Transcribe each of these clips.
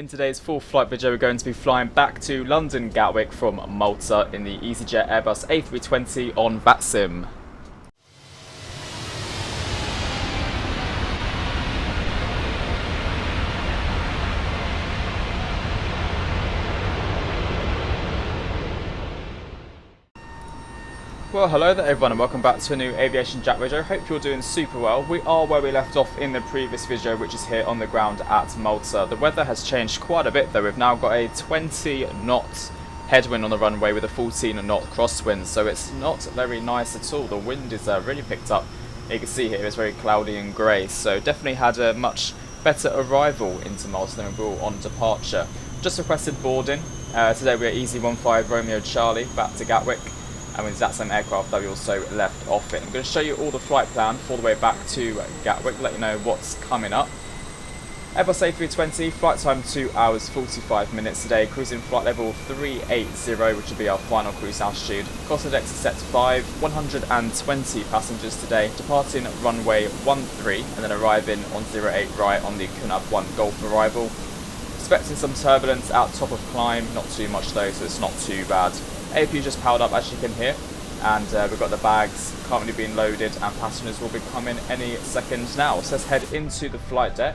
In today's full flight video, we're going to be flying back to London Gatwick from Malta in the easyJet Airbus A320 on VATSIM. Well, hello there everyone and welcome back to a new AviationJack video. Hope you're doing super well. We are where we left off in the previous video, which is here on the ground at Malta. The weather has changed quite a bit though. We've now got a 20 knot headwind on the runway with a 14 knot crosswind, so it's not very nice at all. The wind is really picked up. You can see here it's very cloudy and grey, so definitely had a much better arrival into Malta than we will on departure. Just requested boarding. Today we're at easy15 Romeo Charlie back to Gatwick. And with that same aircraft that we also left off in. I'm going to show you all the flight plan for the way back to Gatwick, let you know what's coming up. Airbus A320, flight time 2 hours 45 minutes today, cruising flight level 380, which will be our final cruise altitude. Cost index is set to 5, 120 passengers today, departing runway 13 and then arriving on 08 right on the Cunard 1 Golf arrival. Expecting some turbulence out top of climb, not too much though, so it's not too bad. AP just powered up as you can hear, and we've got the bags currently being loaded and passengers will be coming any second now. So let's head into the flight deck.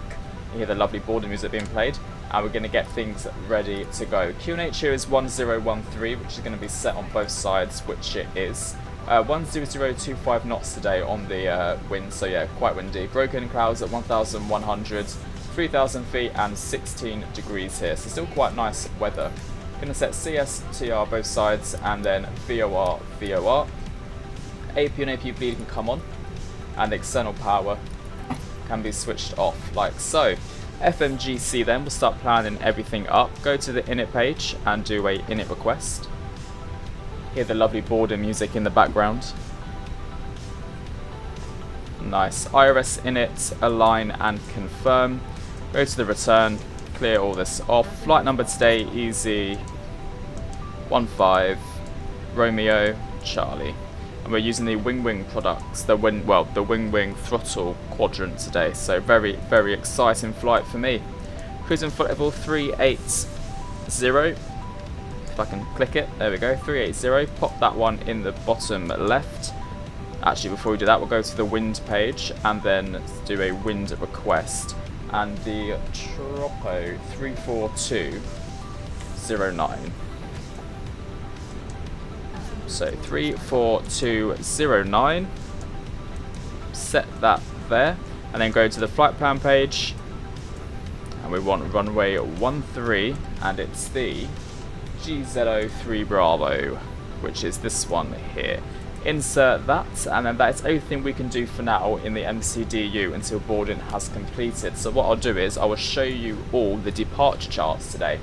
You hear the lovely boarding music being played and we're going to get things ready to go. QNH here is 1013, which is going to be set on both sides, which it is. 10025 knots today on the wind, so yeah, quite windy. Broken clouds at 1100, 3000 feet and 16 degrees here, so still quite nice weather. Going to set CSTR both sides and then VOR. AP and AP bleed can come on and the external power can be switched off like so. FMGC then, we'll start planning everything up. Go to the init page and do a init request. Hear the lovely boarding music in the background. Nice. IRS init, align and confirm. Go to the return. Clear all this off. Flight number today, easy 15 Romeo Charlie, and we're using the Wing products, the Wing throttle Quadrant today, so very exciting flight for me. Cruising flight level 380, if I can click it, there we go, 380, pop that one in the bottom left. Actually, before we do that, we'll go to the wind page and then do a wind request. And the Tropo 34209. So 34209. Set that there, and then go to the flight plan page. And we want runway 13, and it's the GZ03 Bravo, which is this one here. Insert that, and then that is everything we can do for now in the MCDU until boarding has completed. So what I'll do is I will show you all the departure charts today.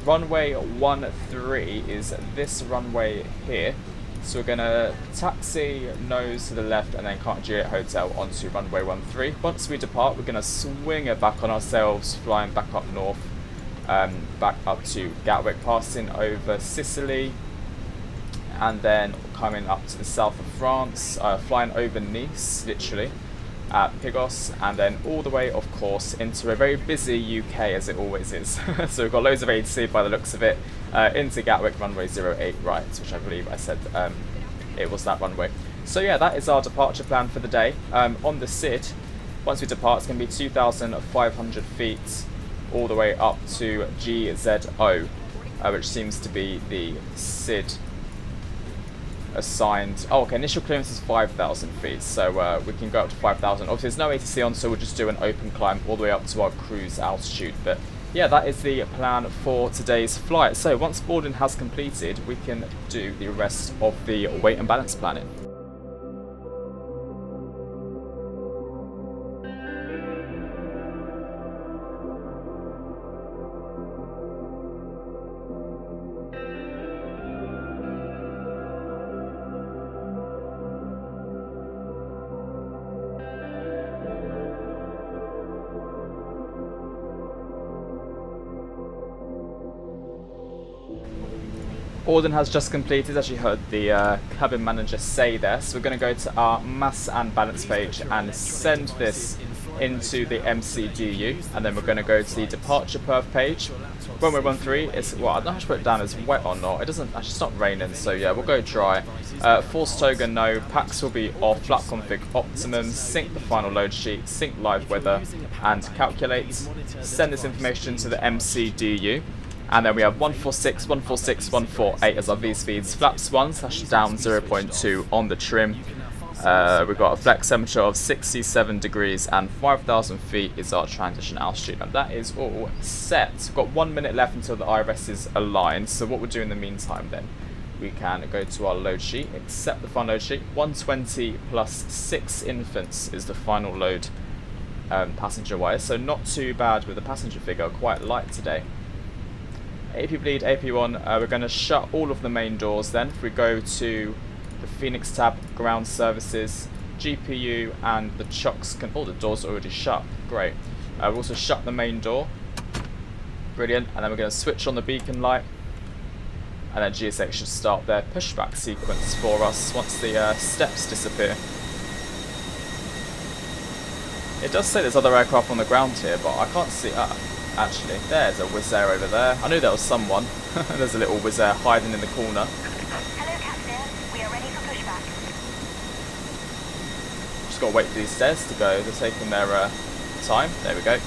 Runway 13 is this runway here. So we're going to taxi nose to the left and then Juliet Hotel onto runway 13. Once we depart, we're going to swing it back on ourselves, flying back up north, back up to Gatwick, passing over Sicily, and then coming up to the south of France, flying over Nice, literally, at Pigos, and then all the way, of course, into a very busy UK, as it always is. So we've got loads of ATC by the looks of it, into Gatwick, runway 08 right, which I believe I said it was that runway. So yeah, that is our departure plan for the day. On the SID, once we depart, it's going to be 2,500 feet all the way up to GZO, which seems to be the SID assigned. Oh, okay, initial clearance is 5,000 feet, so we can go up to 5,000. Obviously there's no ATC on, so we'll just do an open climb all the way up to our cruise altitude. But yeah, that is the plan for today's flight. So once boarding has completed, we can do the rest of the weight and balance planning. Boarding has just completed, as you heard the cabin manager say there. So we're going to go to our mass and balance page and send this into the MCDU, and then we're going to go to the departure perf page. When we run 3, it's, well, I don't know how to put it down as wet or not. It doesn't, actually it's not raining, so yeah, we'll go dry. Force token no, packs will be off, flat config optimum, sync the final load sheet, sync live weather, and calculate. Send this information to the MCDU. And then we have 146, 146, 148 as our V-speeds. Flaps 1, slash down 0.2 on the trim. We've got a flex temperature of 67 degrees and 5,000 feet is our transition altitude. And that is all set. We've got 1 minute left until the IRS is aligned. So what we'll do in the meantime then, we can go to our load sheet, accept the final load sheet. 120 plus 6 infants is the final load passenger-wise. So not too bad with the passenger figure, quite light today. AP bleed, AP1, we're going to shut all of the main doors then. If we go to the Phoenix tab, ground services, GPU and the chocks, all the doors are already shut, great. We'll also shut the main door, brilliant, and then we're going to switch on the beacon light, and then GSX should start their pushback sequence for us once the steps disappear. It does say there's other aircraft on the ground here, but I can't see, actually, there's a Wizz Air over there. I knew there was someone. There's a little Wizz Air hiding in the corner. Hello, Captain. We are ready for pushback. Just got to wait for these stairs to go. They're taking their time. There we go.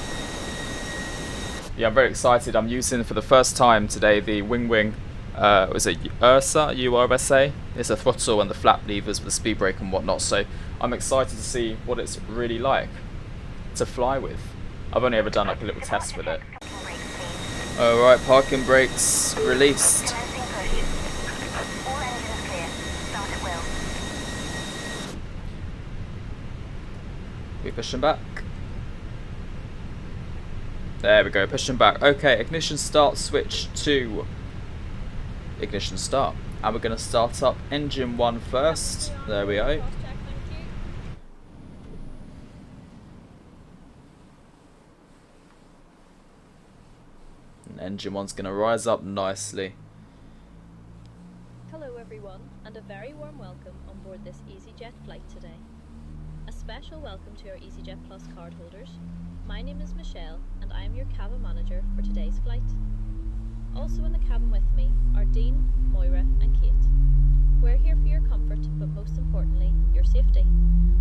Yeah, I'm very excited. I'm using for the first time today the Wing. Was it URSA? It's a throttle and the flap levers with the speed brake and whatnot. So I'm excited to see what it's really like to fly with. I've only ever done like a little test with it. Alright, parking brakes released. We pushing back. There we go, pushing back. Okay, ignition start, switch to ignition start. And we're going to start up engine 1 first. There we go. Engine 1's going to rise up nicely. Hello everyone, and a very warm welcome on board this easyJet flight today. A special welcome to our easyJet Plus cardholders. My name is Michelle and I am your cabin manager for today's flight. Also in the cabin with me are Dean, Moira and Kate. We're here for your comfort, but most importantly, your safety.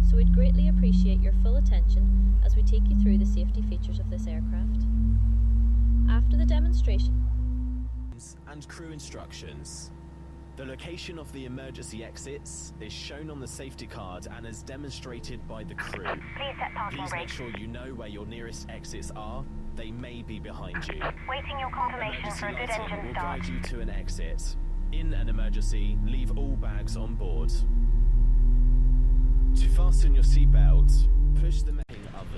So we'd greatly appreciate your full attention as we take you through the safety features of this aircraft. After the demonstration and crew instructions. The location of the emergency exits is shown on the safety card and is demonstrated by the crew. Please set parking Please make brakes. sure you know where your nearest exits are. They may be behind you. Waiting your confirmation for a good Emergency engine lighting will start. guide you to an exit. In an emergency, leave all bags on board. To fasten your seatbelt, push the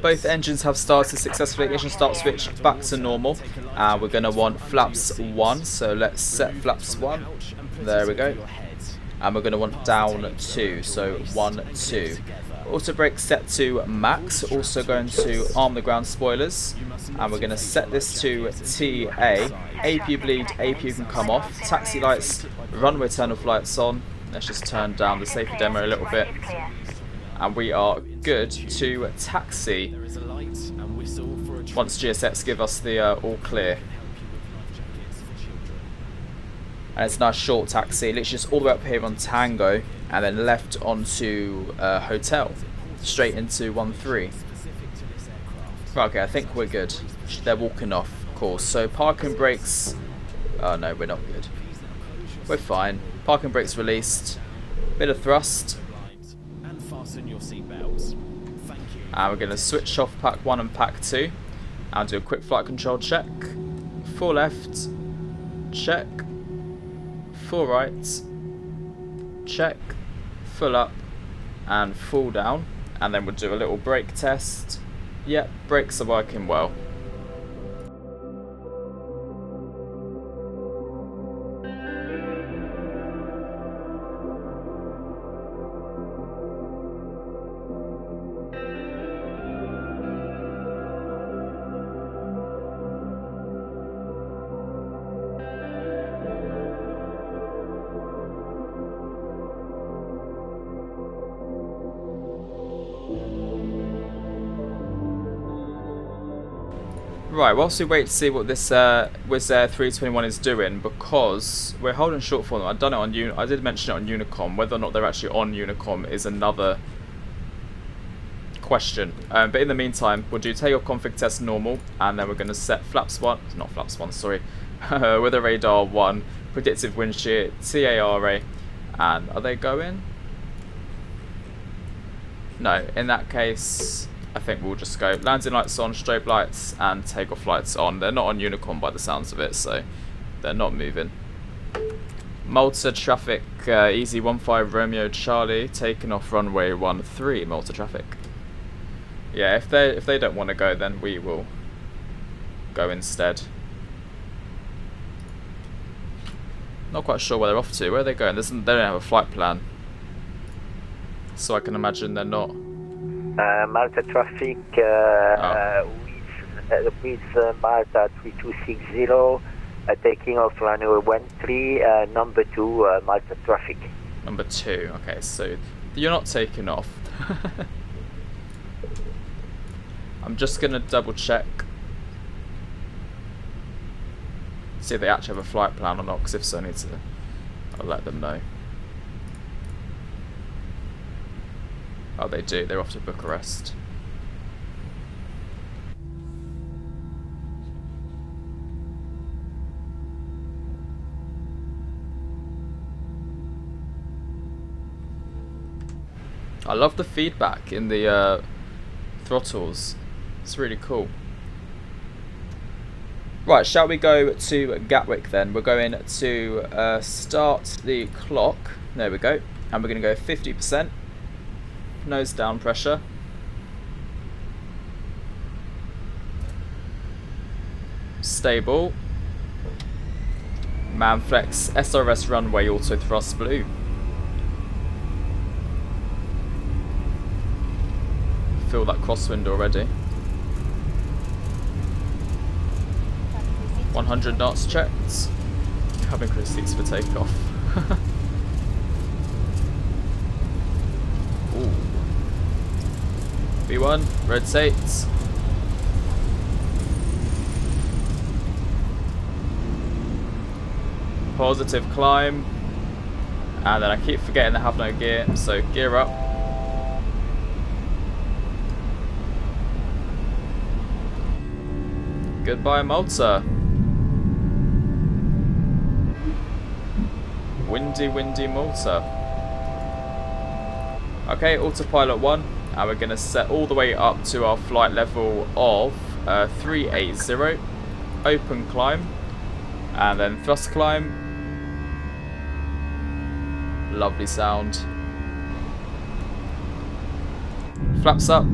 Both engines have started successfully. Ignition start switch back to normal. We're going to want flaps 1, so let's set flaps 1. There we go. And we're going to want down 2, so 1, 2. Auto brake set to max. Also going to arm the ground spoilers. And we're going to set this to TA. AP bleed, AP can come off. Taxi lights, runway turn off lights on. Let's just turn down the safety demo a little bit. And we are good to taxi once GSX give us the all clear. And it's a nice short taxi, literally just all the way up here on Tango and then left onto Hotel, straight into 1-3. Right, okay, I think we're good. They're walking off, of course. So parking brakes, oh no, we're not good. We're fine. Parking brakes released, bit of thrust. Your seatbelts. Thank you. And we're going to switch off pack 1 and pack 2 and do a quick flight control check. Full left, check. Full right, check. Full up and full down. And then we'll do a little brake test. Yep, brakes are working well. Right, whilst we wait to see what this Wizz Air 321 is doing, because we're holding short for them. I've done it on I did mention it on Unicom. Whether or not they're actually on Unicom is another question. But in the meantime, we'll do takeoff config test normal, and then we're going to set flaps 1, not flaps 1, sorry, with a radar 1, predictive wind shear, TARA, and are they going? No, in that case, I think we'll just go landing lights on, strobe lights, and takeoff lights on. They're not on Unicom by the sounds of it, so they're not moving. Malta traffic, easy 15 Romeo Charlie, taking off runway 13, Malta traffic. Yeah, if they don't want to go, then we will go instead. Not quite sure where they're off to. Where are they going? They don't have a flight plan, so I can imagine they're not. Malta traffic with Malta 3260 taking off runway 13, number 2 Malta traffic. Number 2. Okay, so you're not taking off. I'm just gonna double check, see if they actually have a flight plan or not, because if so, I'll let them know. Oh, they do. They're off to Bucharest. I love the feedback in the throttles. It's really cool. Right, shall we go to Gatwick then? We're going to start the clock. There we go. And we're going to go 50%. Nose down pressure. Stable. Manflex SRS runway auto thrust blue. Feel that crosswind already. 100 knots checked. Cabin crew seats for takeoff. Ooh. B1, rotate. Positive climb. And then I keep forgetting they have no gear, so gear up. Goodbye, Malta. Windy, windy Malta. Okay, autopilot 1, and we're going to set all the way up to our flight level of 380. Open climb, and then thrust climb. Lovely sound. Flaps up.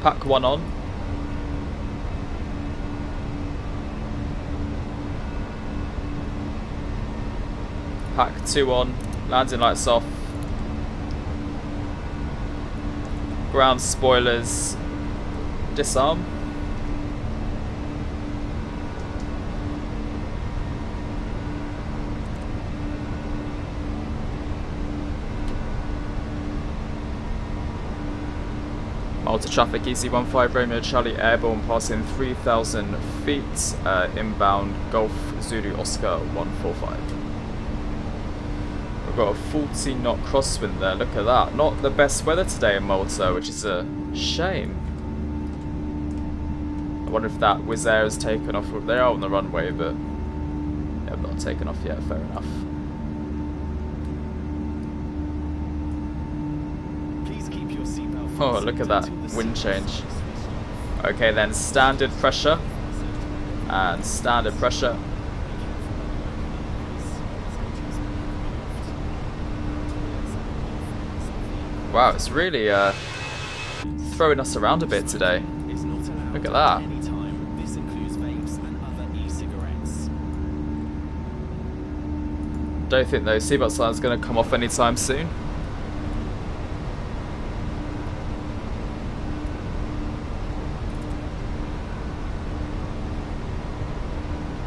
Pack 1 on. Pack 2 on. Landing lights off. Ground spoilers. Disarm. Malta traffic EC15 Romeo Charlie airborne passing 3,000 feet, inbound Golf Zulu Oscar 145. We've got a 40 knot crosswind there, look at that. Not the best weather today in Malta, which is a shame. I wonder if that Wizz Air has taken off. They are on the runway, but they have not taken off yet, fair enough. Oh, look at that wind change. Okay, then standard pressure and standard pressure. Wow, it's really throwing us around a bit today. Look at that. Don't think those seatbelt signs are going to come off anytime soon.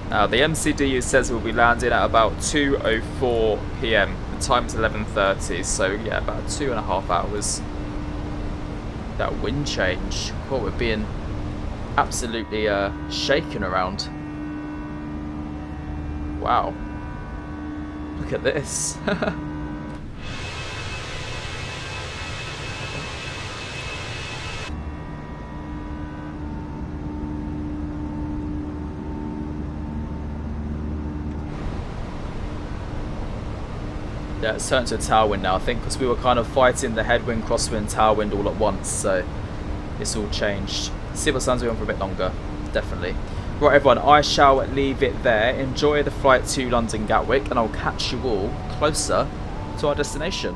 Now the MCDU says we'll be landing at about 2:04 PM time's 11:30, so yeah, about 2.5 hours. That wind change, what we're being absolutely shaken around. Wow, look at this. Yeah, it's turned to a tailwind now, I think, because we were kind of fighting the headwind, crosswind, tailwind all at once, so it's all changed. See what sun's on for a bit longer, definitely. Right, everyone, I shall leave it there. Enjoy the flight to London Gatwick, and I'll catch you all closer to our destination.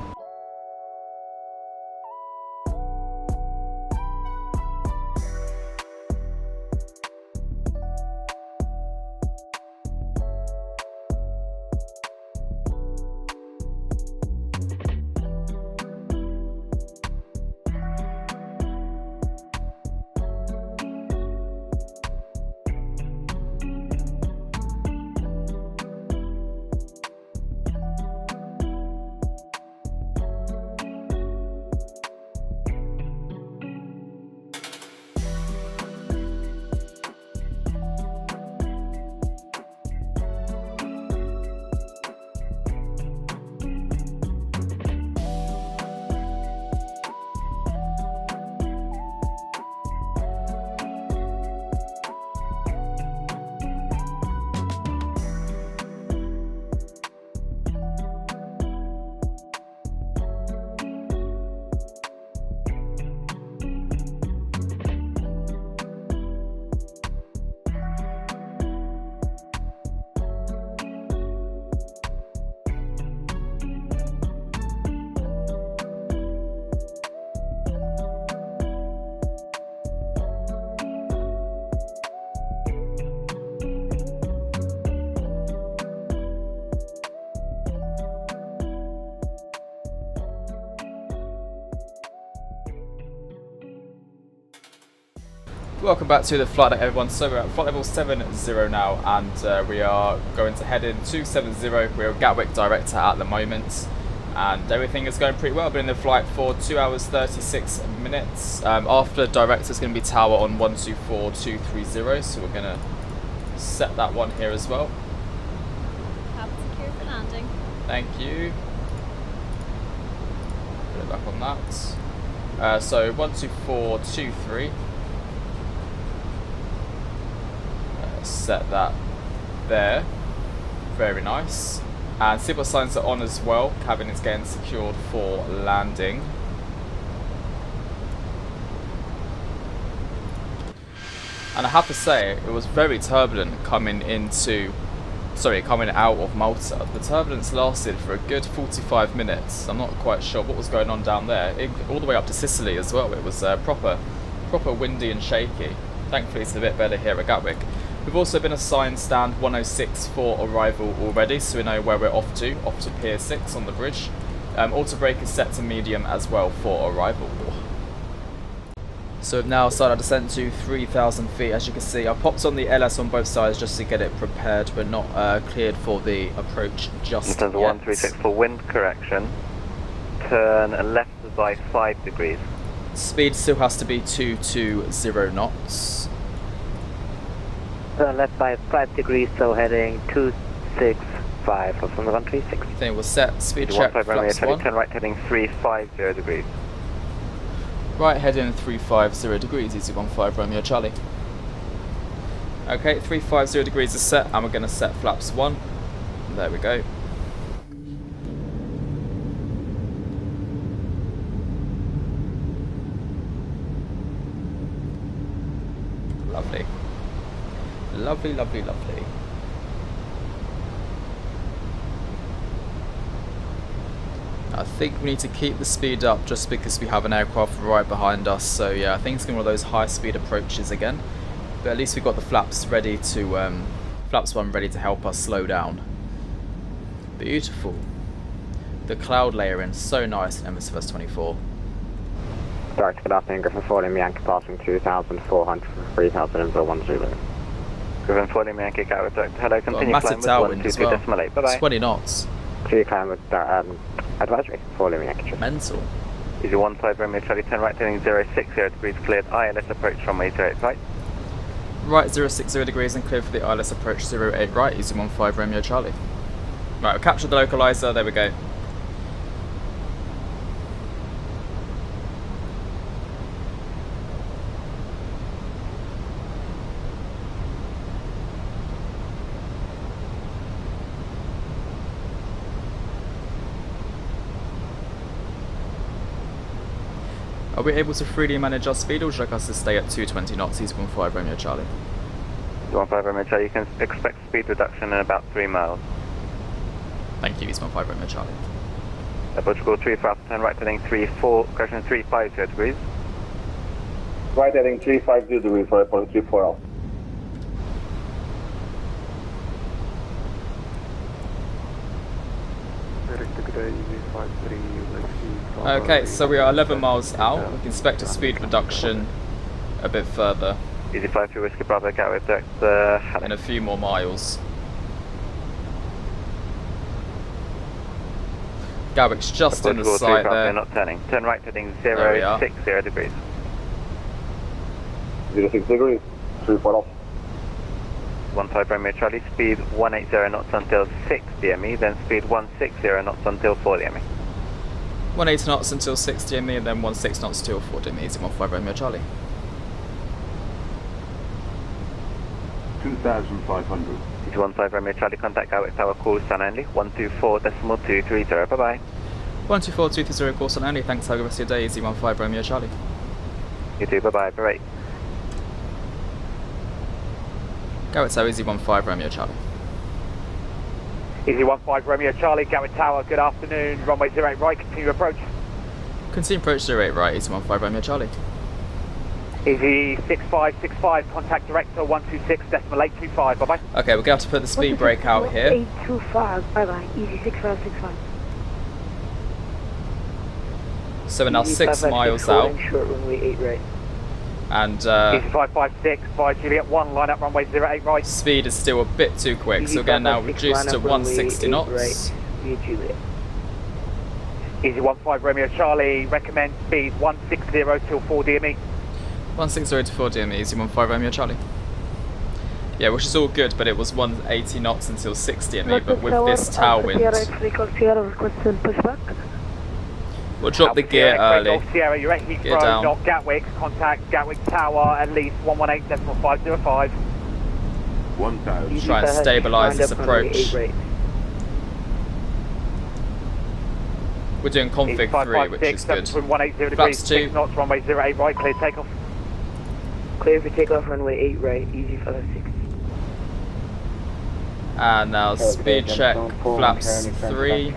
Welcome back to the flight deck, everyone. So we're at flight level 70 now, and we are going to head in 270. We're at Gatwick Director at the moment, and everything is going pretty well. Been in the flight for 2 hours 36 minutes. After Director is going to be tower on 124230, so we're going to set that one here as well. Cabin secure for landing. Thank you. Put it back on that. So 12423. Set that there. Very nice. And seatbelt signs are on as well. Cabin is getting secured for landing. And I have to say, it was very turbulent coming out of Malta. The turbulence lasted for a good 45 minutes. I'm not quite sure what was going on down there. All the way up to Sicily as well. It was proper windy and shaky. Thankfully it's a bit better here at Gatwick. We've also been assigned stand 106 for arrival already, so we know where we're off to Pier 6 on the bridge. Auto brake is set to medium as well for arrival. So we've now started our descent to 3,000 feet. As you can see, I popped on the LS on both sides just to get it prepared. We're not cleared for the approach just yet. 136 for wind correction. Turn left by 5 degrees. Speed still has to be 220 knots. Turn left by 5 degrees, so heading 265 from the 136. Then we'll set speed check, flaps 1. Turn right heading 350 degrees. Right heading 350 degrees, easy 15 Romeo Charlie. Okay, 350 degrees is set, and we're going to set flaps 1. There we go. Lovely. Lovely, lovely, lovely. I think we need to keep the speed up just because we have an aircraft right behind us. So yeah, I think it's going to be one of those high speed approaches again. But at least we've got the flaps ready to, flaps 1 ready to help us slow down. Beautiful. The cloud layering, so nice in MSFS 24. Start, good afternoon, Griffin 4 in Yankee passing 2,400 for 3,000 in 10. Griffin 4 in Yankee, Gatwick, hello, continue massive flying with tailwind as well. 123.8, bye-bye. 20 knots. 3 climate advisory, following action. Mental. Easy 15 Romeo Charlie 10 right, turning 060 degrees, cleared ILS approach from 08 right. Right, 060 degrees and clear for the ILS approach 08 right, easy 15 Romeo Charlie. Right, we've captured the localizer, there we go. Are we able to freely manage our speed, or would you like us to stay at 220 knots, easy 15 Romeo Charlie? 15 Romeo Charlie, you can expect speed reduction in about 3 miles. Thank you, easy 15 Romeo Charlie. Portugal 3 for after turn right, heading 34, correction 350 degrees. Right heading 350 degrees for airport 34 Okay, so we are 11 miles out. We can expect a speed reduction a bit further. Easy 53 Whiskey Bravo, Gatwick, direct In a few more miles. Gatwick's just in the sight there. Not turning. Turn right, heading 60 degrees. 06 degrees, 34 off. 15 Romeo Charlie, speed 180 knots until 6 DME, then speed 160 knots until 4 DME. 180 knots until 6 DME and then 16 knots until 4 DME, easy 15 Romeo Charlie. 2,500. 15 Romeo Charlie, contact Gatwick Tower, call Sun only, 124.230, bye bye. 124.230, call Sun only, thanks, have a good rest of your day, easy 15 Romeo Charlie. You too, bye bye, bye. Gatwick Tower, easy 15 Romeo Charlie. Easy 15 Romeo Charlie, Gatwick Tower, good afternoon, runway 08 right, continue approach. Continue approach 08 right, easy 15 Romeo Charlie. Easy 6565, contact director 126.825, bye bye. Okay, we're going to have to put the speed brake out here. 825, bye bye, easy 6565. So we're now 6 miles out. Short runway 8 right. And Easy 556, 5 Juliet 1, line up runway 08 right. speed is still a bit too quick, so we're going to now reduce to 160 knots. Right, via Juliet. Easy 15 Romeo Charlie, recommend speed 160 till 4 DME. 160 to 4 DME, easy 15 Romeo Charlie. Yeah, which is all good, but it was 180 knots until 6 DME, but with this tail wind, we'll drop the gear early. Sierra, you're at Gear Heathrow, down. not Gatwick, contact Gatwick Tower at least 118.505. 1,000. Try and stabilise this approach. We're doing config 3, which is good. 180 degrees, Flaps 2. 6 knots, runway 08 right, clear takeoff. Clear for takeoff, runway 8 right, easy 560. And now speed check, flaps 3.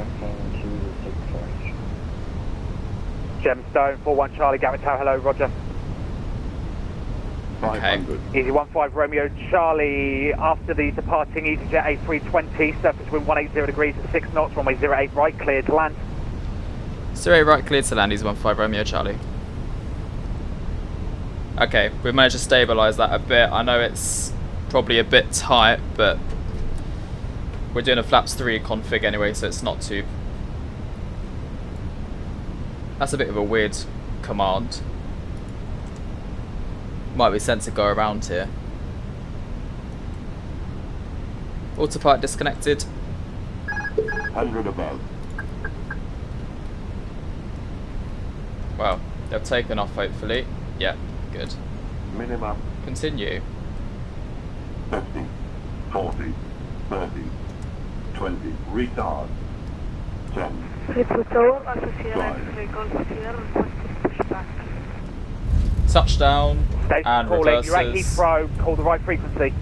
Gemstone, 41 Charlie, Gatwick Tower, hello, roger. 500. Easy 15 Romeo Charlie, after the departing easyJet A320, surface wind 180 degrees at 6 knots, runway 08 right, clear to land. 08 right, cleared to land, easy 15 Romeo Charlie. Okay, we've managed to stabilise that a bit. I know it's probably a bit tight, but we're doing a flaps 3 config anyway, so it's not too... That's a bit of a weird command. Might be sent to go around here. Autopilot disconnected. 100 above. Well, they've taken off hopefully. Yeah, good. Minimum Continue. 50, 40, 30, 20. Retard. 10. Touchdown Station and calling, you're at reverses. Heathrow, call the right frequency.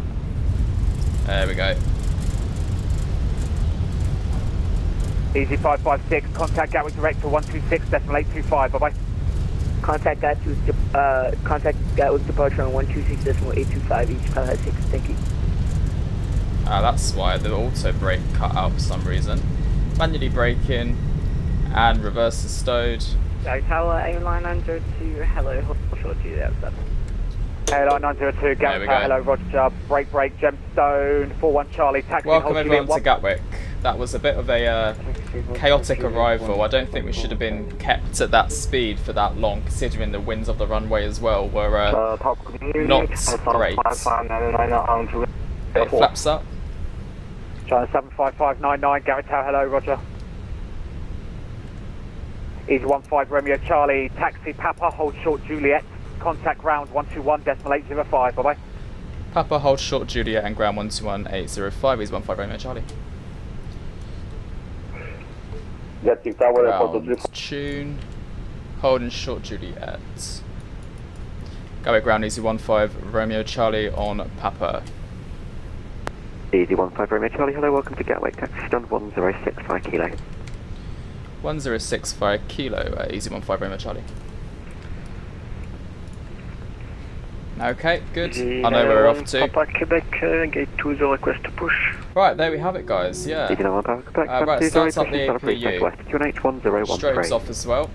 There we go. Easy 556, contact Gatwick Director 126.825, bye bye. Contact Gatwick departure on 126.825, each pilot has 6, thank you. Ah, that's why the auto brake cut out for some reason. Manually braking and reverse is stowed. Tower, airline 902, hello, hold short to you outside. Airline 902, Gatwick we Tower, go. hello, roger, brake, gemstone, 41 Charlie, taxi, Welcome hold everyone Juliet to Gatwick. That was a bit of a chaotic arrival. I don't think we should have been kept at that speed for that long, considering the winds of the runway as well were not great. Okay, flaps up. China 75599, Garrett Tower, hello, roger. Easy 15 Romeo Charlie, taxi Papa, hold short Juliet, contact ground 121.805, bye-bye. Papa, hold short Juliet and ground 121.805, Easy 15 Romeo Charlie. Gatwick Tower, Ground tune, holding short Juliet. Gatwick ground, Easy 15 Romeo Charlie on Papa. Easy 15 Romeo Charlie, hello, welcome to Gatwick, taxi done 1065 kilo. 1065 kilo, Easy 15 Romeo Charlie. Okay, good. I know where we're off to. Papa Quebec, gate 20, request to push. Right, there we have it, guys, yeah. Right, starts up the APU. Strokes off as well.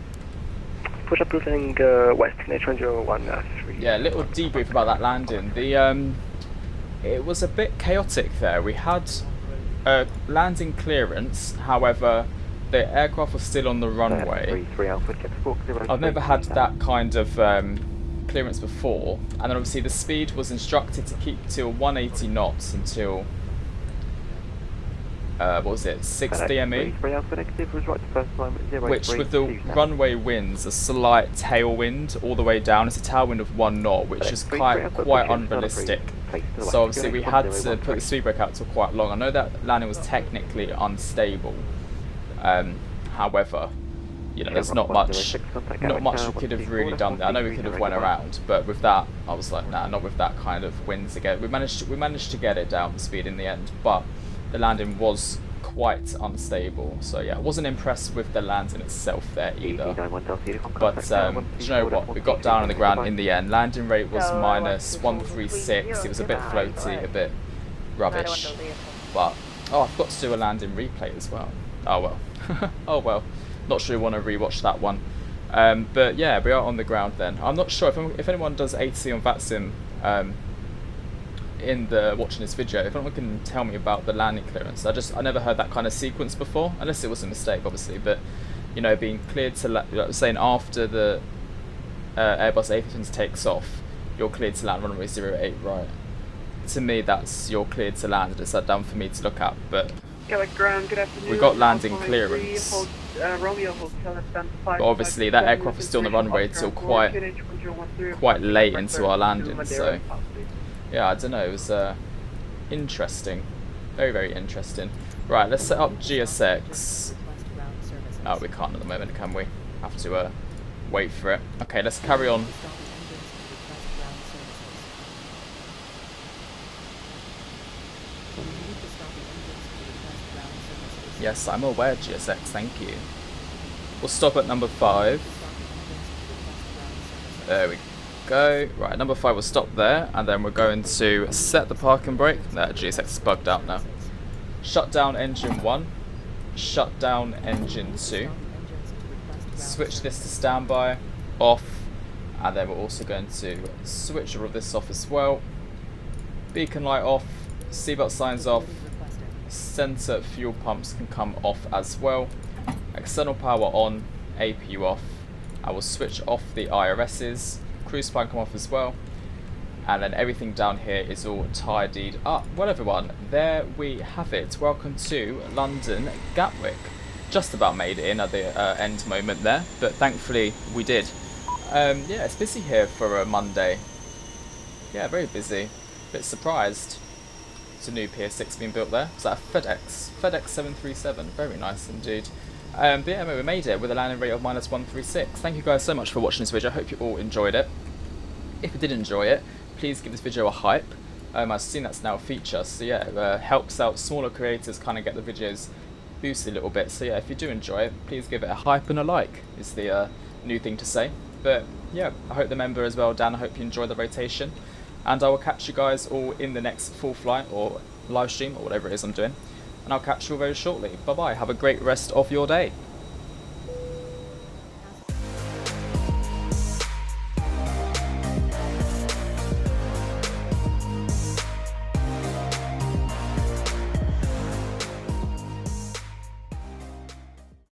Push up losing west, connection 013. Yeah, little debrief about that landing. The it was a bit chaotic there. We had landing clearance, however, the aircraft was still on the runway. I've never had that kind of clearance before, and then obviously the speed was instructed to keep till 180 knots until what was it, 6 DME, which with the runway winds, a slight tailwind all the way down. It's a tailwind of 1 knot, which is quite unrealistic. So obviously we had to put the speed brake out till quite long. I know that landing was technically unstable, however, you know, there's not much we could have really done there. I know we could have went around, but with that, I was like, nah, not with that kind of winds again. We managed to get it down to speed in the end, but the landing was quite unstable. So yeah, I wasn't impressed with the landing itself there either. But do you know what? We got down on the ground in the end. Landing rate was minus 136. It was a bit floaty, a bit rubbish. But oh, I forgot to do a landing replay as well. Oh well. Oh well. Not sure we want to rewatch that one. But yeah, we are on the ground then. I'm not sure if anyone does ATC on VATSIM watching this video, if anyone can tell me about the landing clearance. I never heard that kind of sequence before, unless it was a mistake obviously, but you know, being cleared to saying after the Airbus A320 takes off, you're cleared to land runway 08, right? To me that's you're cleared to land. It's that down for me to look at, but we got landing clearance. But obviously that aircraft was still on the runway till quite late into our landing, so yeah, I don't know, it was interesting, very, very interesting. Right, let's set up GSX. Oh, we can't at the moment, can we? Have to wait for it. Okay, let's carry on. Yes, I'm aware, GSX, thank you. We'll stop at number 5. There we go. Right, number 5 will stop there, and then we're going to set the parking brake. That GSX is bugged out now. Shut down engine 1. Shut down engine 2. Switch this to standby, off, and then we're also going to switch all of this off as well. Beacon light off, seatbelt signs off. Centre fuel pumps can come off as well. External power on, APU off. I will switch off the IRSs. Cruise spine come off as well. And then everything down here is all tidied up. Well everyone, there we have it. Welcome to London Gatwick. Just about made it in at the end moment there, but thankfully we did. Yeah, it's busy here for a Monday. Yeah, very busy. Bit surprised. It's a new PS6 being built there. Is that a FedEx 737? Very nice indeed. But yeah, we made it with a landing rate of minus 136. Thank you guys so much for watching this video. I hope you all enjoyed it. If you did enjoy it, please give this video a hype. I've seen that's now a feature, so yeah, it helps out smaller creators kind of get the videos boosted a little bit. So yeah, if you do enjoy it, please give it a hype and a like is the new thing to say. But yeah, I hope the member as well, Dan, I hope you enjoy the rotation. And I will catch you guys all in the next full flight or live stream or whatever it is I'm doing. And I'll catch you all very shortly. Bye bye. Have a great rest of your day.